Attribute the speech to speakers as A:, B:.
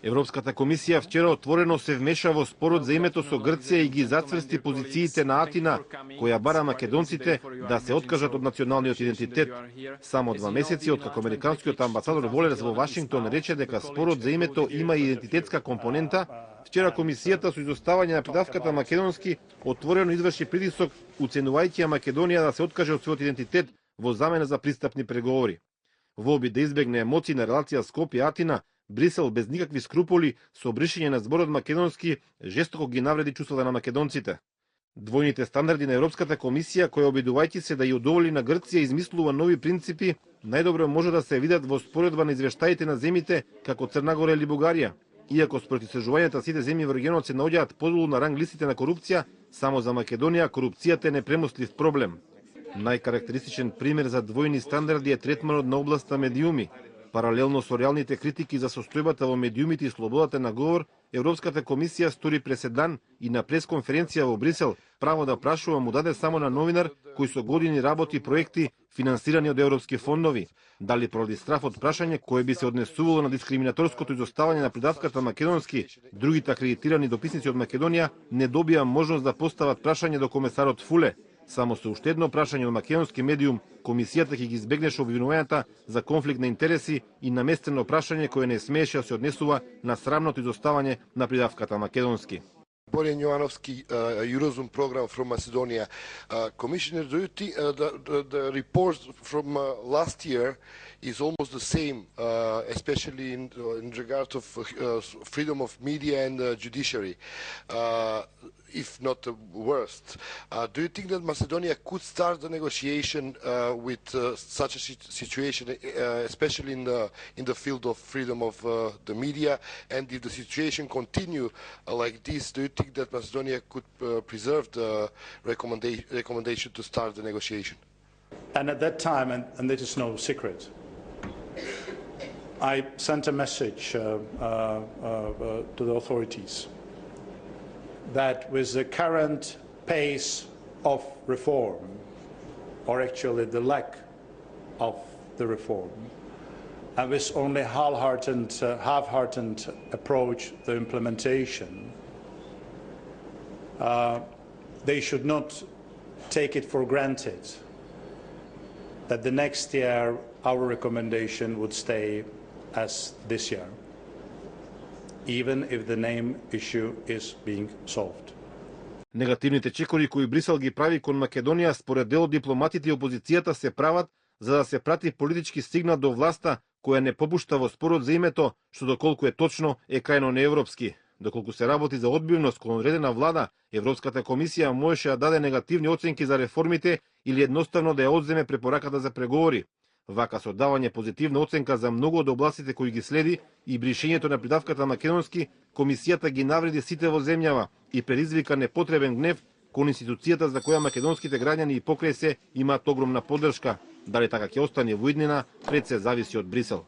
A: Европската комисија вчера отворено се вмеша во спорот за името со Грција и ги зацврсти позициите на Атина, која бара македонците да се откажат од националниот идентитет. Само 2 месеци откако американскиот амбасадор Волерс во Вашингтон рече дека спорот за името има идентитетска компонента, вчера комисијата со изоставање на придавката македонски отворено изврши притисок, уценувајќи ја Македонија да се откаже од својот идентитет во замена за пристапни преговори. Во обид да избегне емоции на релација Скопје-Атина, Брисел без никакви скруполи со бришење на зборот македонски жестоко ги навреди чувствата на македонците. Двојните стандарди на Европската комисија, која обидувајќи се да ја удоволи на Грција измислува нови принципи, најдобро може да се видат во споредба на извештаите на земите како Црна Гора или Бугарија. Иако според истражувањата сите земји во регионот се наоѓаат подолу на ранг листите на корупција, само за Македонија корупцијата е непремослив проблем. Најкарактеристичен пример за двојни стандарди е третманот на областа медиуми. Паралелно со реалните критики за состојбата во медиумите и слободата на говор, Европската комисија стори преседан и на пресконференција во Брисел право да прашува му даде само на новинар кој со години работи проекти финансирани од европски фондови. Дали поради страф од прашање кое би се однесувало на дискриминаторското изоставање на придавката македонски, другите акредитирани дописници од Македонија не добија можност да постават прашање до комесарот Фуле. Само со уште едно прашање од македонски медиум, комисијата ќе ги избегнеше обвинувањата за конфликт на интереси и наместено прашање кое не смееше да се однесува на срамното изоставање на придавката македонски.
B: Боријан Јовановски, Eurozone program from Macedonia. Commissioner, do you think the report from last year is almost the same, especially in regard of freedom of media and judiciary, if not the worst? Do you think that Macedonia could start the negotiation with such a situation, especially in the field of freedom of the media? And if the situation continue like this, do you think that Macedonia could preserve the recommendation to start the negotiation?
C: And at that time, and it is no secret, I sent a message to the authorities that with the current pace of reform, or actually the lack of the reform, and with only half-hearted approach to implementation, they should not take it for granted that the next year our recommendation would stay as this year, even if the name issue is being solved.
A: Негативните чекори кои Брисел ги прави кон Македонија според дел од дипломатите и опозицијата се прават за да се прати политички сигнал до власта која не попушта во спорот за името, што доколку е точно е крајно неевропски. Доколку се работи за одбивност кон одредена влада, Европската комисија можеше да даде негативни оценки за реформите или едноставно да ја одземе препораката за преговори. Вака со давање позитивна оценка за многу од областите кои ги следи и бришењето на придавката македонски, комисијата ги навреди сите во земјава и предизвика непотребен гнев кон институцијата за која македонските граѓани и покрај се имаат огромна поддршка. Дали така ќе остане во иднина, пред се зависи од Брисел.